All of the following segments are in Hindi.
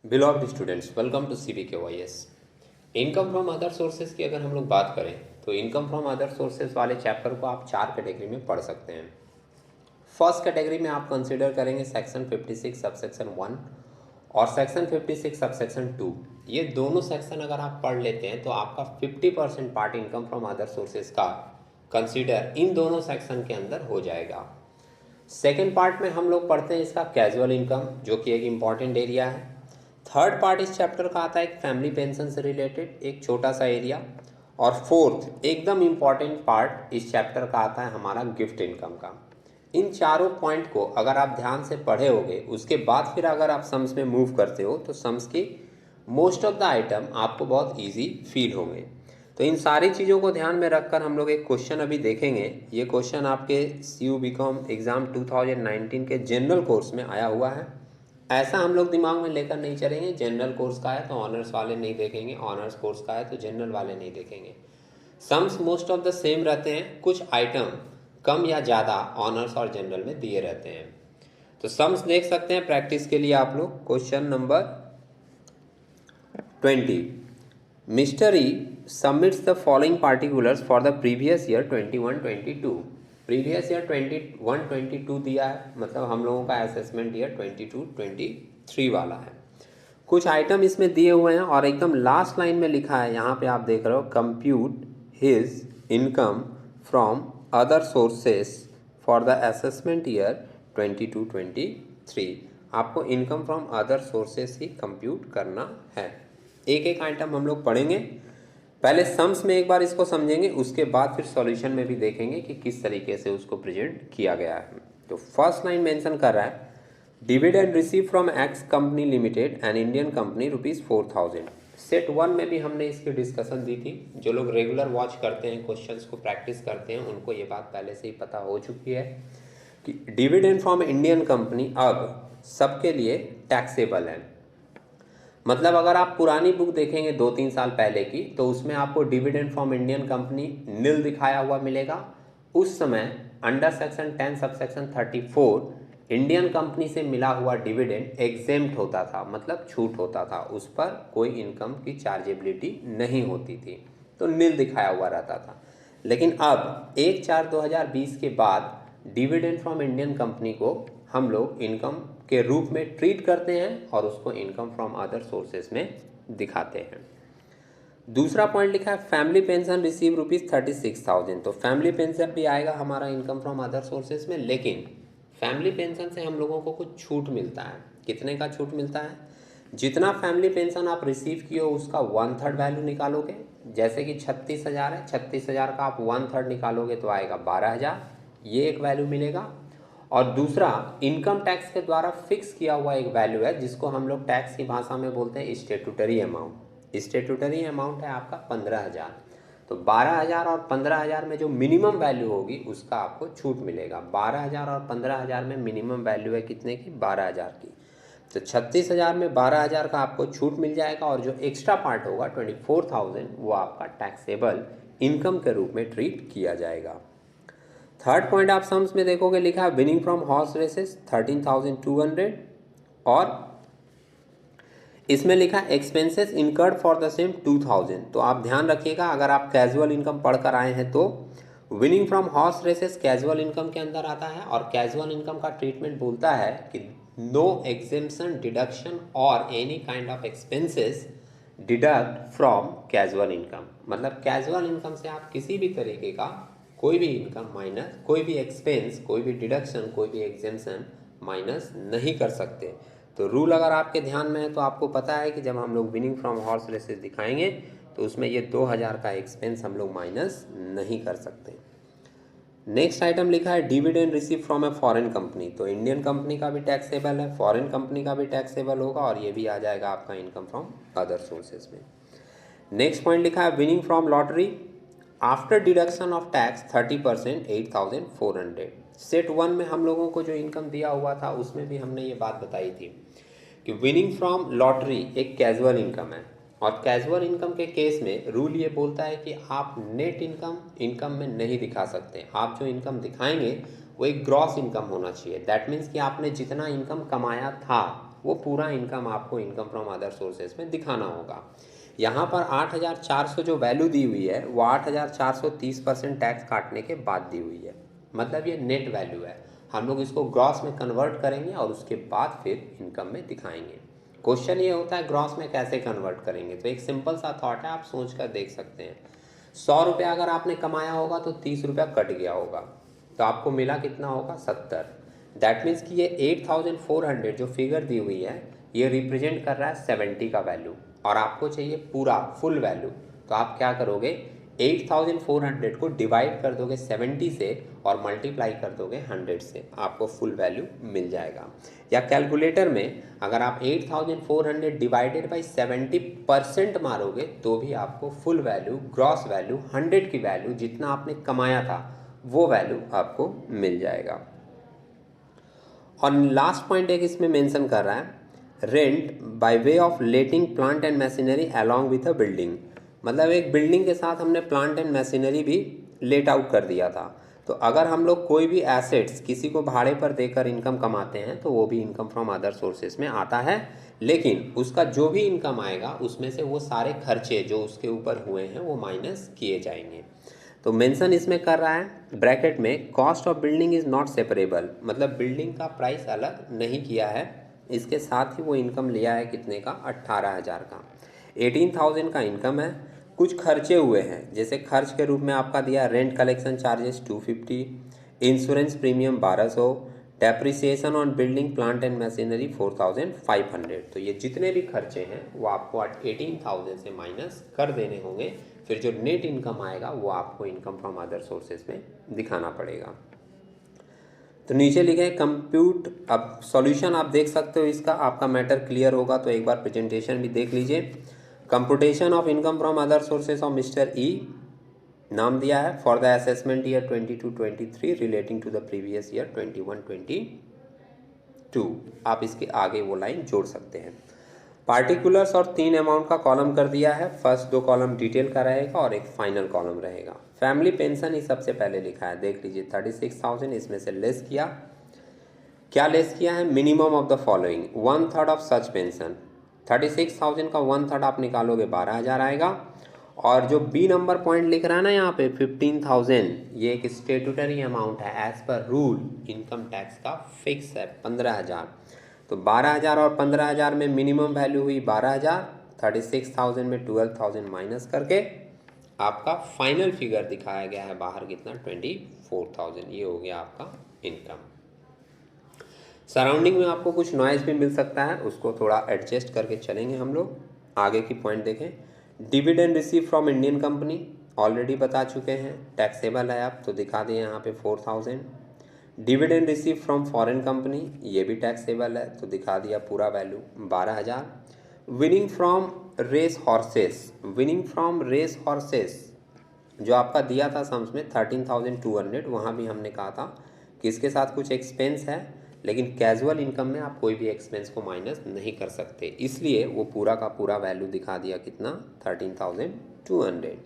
बिलोव्ड students, welcome to CBKYS। Income from other sources की अगर हम लोग बात करें तो इनकम फ्रॉम अदर सोर्सेज वाले चैप्टर को आप 4 कैटेगरी में पढ़ सकते हैं। फर्स्ट कैटेगरी में आप कंसिडर करेंगे सेक्शन 56 सबसेक्शन 1 और सेक्शन 56 सबसेक्शन 2। ये दोनों सेक्शन अगर आप पढ़ लेते हैं तो आपका 50% part income from other sources का कंसिडर इन दोनों सेक्शन के अंदर हो जाएगा। सेकेंड पार्ट में हम लोग पढ़ते हैं इसका कैजुअल इनकम, जो कि एक इम्पॉर्टेंट एरिया है। थर्ड पार्ट इस चैप्टर का आता है एक फैमिली पेंशन से रिलेटेड एक छोटा सा एरिया। और फोर्थ एकदम इम्पॉर्टेंट पार्ट इस चैप्टर का आता है हमारा गिफ्ट इनकम का। इन चारों पॉइंट को अगर आप ध्यान से पढ़े होगे, उसके बाद फिर अगर आप सम्स में मूव करते हो तो सम्स की मोस्ट ऑफ द आइटम आपको बहुत ईजी फील होंगे। तो इन सारी चीज़ों को ध्यान में रखकर हम लोग एक क्वेश्चन अभी देखेंगे। ये क्वेश्चन आपके CU BCom एग्ज़ाम 2019 के जनरल कोर्स में आया हुआ है। ऐसा हम लोग दिमाग में लेकर नहीं चलेंगे जनरल कोर्स का है तो ऑनर्स वाले नहीं देखेंगे, ऑनर्स कोर्स का है तो जनरल वाले नहीं देखेंगे। Sums most of the same रहते हैं, कुछ आइटम कम या ज़्यादा ऑनर्स और जनरल में दिए रहते हैं। तो सम्स देख सकते हैं प्रैक्टिस के लिए आप लोग। Question number 20, mister E submits the following particulars for the previous year 21-22। Previous year 21-22 दिया है, मतलब हम लोगों का असेसमेंट ईयर 22-23 वाला है। कुछ आइटम इसमें दिए हुए हैं और एकदम लास्ट लाइन में लिखा है, यहाँ पे आप देख रहे हो, compute his income from other sources for the assessment year 22-23। आपको income from other sources he compute करना है। एक एक आइटम हम लोग पढ़ेंगे। पहले सम्स में एक बार इसको समझेंगे, उसके बाद फिर सॉल्यूशन में भी देखेंगे कि किस तरीके से उसको प्रेजेंट किया गया है। तो फर्स्ट लाइन मेंशन कर रहा है, dividend receive from x company limited and Indian company ₹4000। Set 1 में भी हमने इसकी डिस्कशन दी थी। जो लोग रेगुलर वॉच करते हैं, क्वेश्चंस को प्रैक्टिस करते हैं, उनको ये बात पहले से ही पता हो चुकी है कि डिविडेंड फ्रॉम इंडियन कंपनी अब सबके लिए टैक्सेबल है। मतलब अगर आप पुरानी बुक देखेंगे 2-3 साल पहले की, तो उसमें आपको डिविडेंड फ्रॉम इंडियन कंपनी नील दिखाया हुआ मिलेगा। उस समय under section 10 subsection 34 Indian company से मिला हुआ डिविडेंड एग्जेम्प्ट होता था, मतलब छूट होता था, उस पर कोई इनकम की चार्जेबिलिटी नहीं होती थी, तो नील दिखाया हुआ रहता था। लेकिन अब 1/4/2020 के बाद डिविडेंड फ्रॉम इंडियन कंपनी को हम लोग इनकम के रूप में ट्रीट करते हैं और उसको इनकम फ्रॉम अदर सोर्सेज में दिखाते हैं। दूसरा पॉइंट लिखा है फैमिली पेंशन रिसीव ₹36,000। तो फैमिली पेंशन भी आएगा हमारा इनकम फ्रॉम अदर सोर्सेज में, लेकिन फैमिली पेंशन से हम लोगों को कुछ छूट मिलता है। कितने का छूट मिलता है? जितना फैमिली पेंशन आप रिसीव किए हो उसका 1/3 वैल्यू निकालोगे। जैसे कि 36,000 है, 36,000 का आप 1/3 निकालोगे तो आएगा 12,000, ये एक वैल्यू मिलेगा। और दूसरा इनकम टैक्स के द्वारा फिक्स किया हुआ एक वैल्यू है, जिसको हम लोग टैक्स की भाषा में बोलते हैं स्टेटूटरी अमाउंट। स्टेटूटरी अमाउंट है आपका 15,000। तो 12,000 और 15,000 में जो मिनिमम वैल्यू होगी उसका आपको छूट मिलेगा। 12,000 और 15,000 में मिनिमम वैल्यू है कितने की? 12,000 की। तो 36,000 में 12,000 का आपको छूट मिल जाएगा और जो एक्स्ट्रा पार्ट होगा 24,000 वो आपका टैक्सेबल इनकम के रूप में ट्रीट किया जाएगा। थर्ड पॉइंट आप सम्स में देखोगे लिखा है विनिंग फ्रॉम हॉर्स रेसेस 13,200 और इसमें लिखा है expenses incurred for the same 2,000। तो आप ध्यान रखिएगा, अगर आप कैजुअल इनकम पढ़कर आए हैं तो winning from horse races casual income के अंदर आता है और कैजुअल इनकम का ट्रीटमेंट बोलता है कि नो एग्जेम्पशन डिडक्शन और any kind of expenses deduct from casual income. मतलब कैजुअल इनकम से आप किसी भी तरीके का कोई भी इनकम माइनस, कोई भी एक्सपेंस, कोई भी डिडक्शन, कोई भी एग्जेम्पशन माइनस नहीं कर सकते। तो रूल अगर आपके ध्यान में है तो आपको पता है कि जब हम लोग विनिंग फ्रॉम हॉर्स रेसेस दिखाएंगे तो उसमें ये 2,000 का एक्सपेंस हम लोग माइनस नहीं कर सकते। नेक्स्ट आइटम लिखा है dividend receive from a foreign company. तो इंडियन कंपनी का भी टैक्सेबल है, फॉरेन कंपनी का भी टैक्सेबल होगा और ये भी आ जाएगा आपका इनकम फ्रॉम अदर सोर्सेज में। नेक्स्ट पॉइंट लिखा है winning from lottery after deduction of tax 30% 8,400। Set 1 में हम लोगों को जो इनकम दिया हुआ था उसमें भी हमने ये बात बताई थी कि विनिंग फ्रॉम लॉटरी एक कैजुअल इनकम है और कैजुअल इनकम के केस में रूल ये बोलता है कि आप नेट इनकम में नहीं दिखा सकते। आप जो इनकम दिखाएंगे वो एक ग्रॉस इनकम होना चाहिए। दैट मीन्स कि आपने जितना इनकम कमाया था वो पूरा इनकम आपको इनकम फ्रॉम अदर सोर्सेज में दिखाना होगा। यहाँ पर 8,400 जो वैल्यू दी हुई है वो 8,400 30% टैक्स काटने के बाद दी हुई है, मतलब ये नेट वैल्यू है। हम लोग इसको ग्रॉस में कन्वर्ट करेंगे और उसके बाद फिर इनकम में दिखाएंगे। क्वेश्चन ये होता है ग्रॉस में कैसे कन्वर्ट करेंगे, तो एक सिंपल सा थॉट है, आप सोच कर देख सकते हैं। 100 रुपया अगर आपने कमाया होगा तो 30 रुपया कट गया होगा, तो आपको मिला कितना होगा 70। दैट मीन्स कि ये 8,400 जो फिगर दी हुई है ये रिप्रेजेंट कर रहा है 70 का वैल्यू, और आपको चाहिए पूरा फुल वैल्यू। तो आप क्या करोगे, 8,400 को डिवाइड कर दोगे 70 से और मल्टीप्लाई कर दोगे 100 से, आपको फुल वैल्यू मिल जाएगा। या कैलकुलेटर में अगर आप 8,400 डिवाइडेड बाई 70% मारोगे तो भी आपको फुल वैल्यू, ग्रॉस वैल्यू, 100 की वैल्यू जितना आपने कमाया था वो वैल्यू आपको मिल जाएगा। और लास्ट पॉइंट एक इसमें मेंशन कर रहा है, rent by way of letting plant and machinery along with a building, मतलब एक बिल्डिंग के साथ हमने प्लांट एंड मशीनरी भी लेट आउट कर दिया था। तो अगर हम लोग कोई भी एसेट्स किसी को भाड़े पर देकर इनकम कमाते हैं तो वो भी इनकम फ्रॉम अदर सोर्सेज में आता है, लेकिन उसका जो भी इनकम आएगा उसमें से वो सारे खर्चे जो उसके ऊपर हुए हैं वो माइनस किए जाएंगे। तो मेंशन इसमें कर रहा है ब्रैकेट में, cost of building is not separable, मतलब बिल्डिंग का प्राइस अलग नहीं किया है, इसके साथ ही वो इनकम लिया है कितने का, 18,000 का। 18,000 का इनकम है, कुछ खर्चे हुए हैं, जैसे खर्च के रूप में आपका दिया rent collection charges 250, insurance premium 1200, depreciation on building plant and machinery 4,500। तो ये जितने भी खर्चे हैं वो आपको 18,000 से माइनस कर देने होंगे, फिर जो नेट इनकम आएगा वो आपको इनकम फ्रॉम अदर सोर्सेज में दिखाना पड़ेगा। तो नीचे लिखे है कंप्यूट, अब सॉल्यूशन आप देख सकते हो इसका, आपका मैटर क्लियर होगा तो एक बार प्रेजेंटेशन भी देख लीजिए। Computation of income from other sources of mister E, नाम दिया है for the assessment year 22-23 relating to the previous year 21-22। आप इसके आगे वो लाइन जोड़ सकते हैं। पार्टिकुलर्स और 3 अमाउंट का कॉलम कर दिया है, फर्स्ट 2 कॉलम डिटेल का रहेगा और एक फाइनल कॉलम रहेगा। फैमिली पेंशन ही सबसे पहले लिखा है, देख लीजिए 36,000 इसमें से लेस किया, क्या लेस किया है, minimum of the following 1/3 of such pension. 36,000 का 1/3 आप निकालोगे 12,000 आएगा। और जो बी नंबर पॉइंट लिख रहा है ना यहाँ पे 15,000, ये एक स्टेटूटरी अमाउंट है, as per rule income tax का फिक्स है 15,000। तो 12,000 और 15,000 में मिनिमम वैल्यू हुई 12,000, 36,000 में 12,000 माइनस करके आपका फाइनल फिगर दिखाया गया है बाहर कितना, 24,000। ये हो गया आपका इनकम। सराउंडिंग में आपको कुछ नॉइज भी मिल सकता है, उसको थोड़ा एडजस्ट करके चलेंगे हम लोग। आगे की पॉइंट देखें, dividend receive from Indian company already बता चुके हैं, टैक्सेबल है आप, तो दिखा दें यहाँ पे 4,000। Dividend receive from foreign company, ये भी टैक्सेबल है, तो दिखा दिया पूरा value 12,000। Winning from race horses, winning from race horses जो आपका दिया था सम्स में 13,200, वहाँ भी हमने कहा था कि इसके साथ कुछ एक्सपेंस है, लेकिन कैजुअल इनकम में आप कोई भी एक्सपेंस को माइनस नहीं कर सकते, इसलिए वो पूरा का पूरा वैल्यू दिखा दिया कितना, 13,200।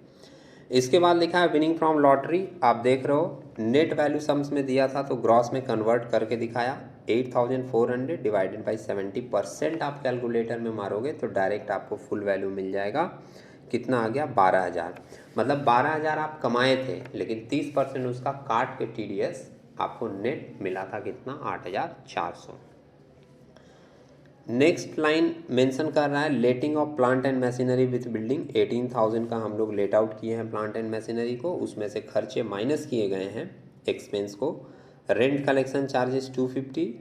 इसके बाद लिखा है विनिंग फ्रॉम लॉटरी, आप देख रहे हो नेट वैल्यू सम्स में दिया था तो ग्रॉस में कन्वर्ट करके दिखाया, 8,400 डिवाइडेड बाई 70% आप कैलकुलेटर में मारोगे तो डायरेक्ट आपको फुल वैल्यू मिल जाएगा, कितना आ गया 12,000। मतलब 12,000 आप कमाए थे, लेकिन 30% उसका काट के TDS आपको नेट मिला था कितना, 8,400। नेक्स्ट लाइन मेंशन कर रहा है letting of plant and machinery with building, 18,000 का हम लोग लेट आउट किए हैं प्लांट एंड मशीनरी को, उसमें से खर्चे माइनस किए गए हैं एक्सपेंस को। Rent collection charges 250,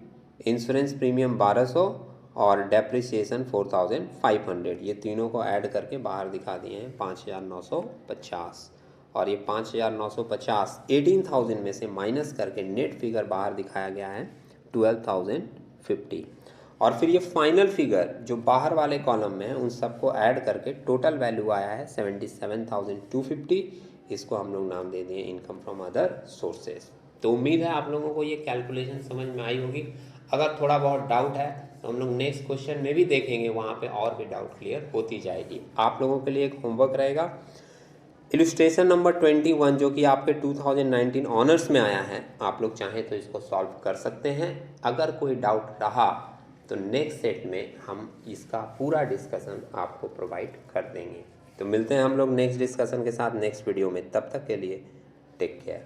insurance premium 1200 और डेप्रिसिएशन 4,500, ये तीनों को ऐड करके बाहर दिखा दिए हैं 5,950। और ये 5,950 18,000 में से माइनस करके नेट फिगर बाहर दिखाया गया है 12,050। और फिर ये फाइनल फिगर जो बाहर वाले कॉलम में है उन सबको ऐड करके टोटल वैल्यू आया है 77,250, इसको हम लोग नाम दे दिए इनकम फ्रॉम अदर सोर्सेज। तो उम्मीद है आप लोगों को ये कैलकुलेशन समझ में आई होगी। अगर थोड़ा बहुत डाउट है तो हम लोग नेक्स्ट क्वेश्चन में भी देखेंगे, वहाँ पे और भी डाउट क्लियर होती जाएगी। आप लोगों के लिए एक होमवर्क रहेगा, इलस्ट्रेशन नंबर 21 जो कि आपके 2019 ऑनर्स में आया है, आप लोग चाहें तो इसको सॉल्व कर सकते हैं। अगर कोई डाउट रहा तो नेक्स्ट सेट में हम इसका पूरा डिस्कशन आपको प्रोवाइड कर देंगे। तो मिलते हैं हम लोग नेक्स्ट डिस्कशन के साथ नेक्स्ट वीडियो में, तब तक के लिए टेक केयर।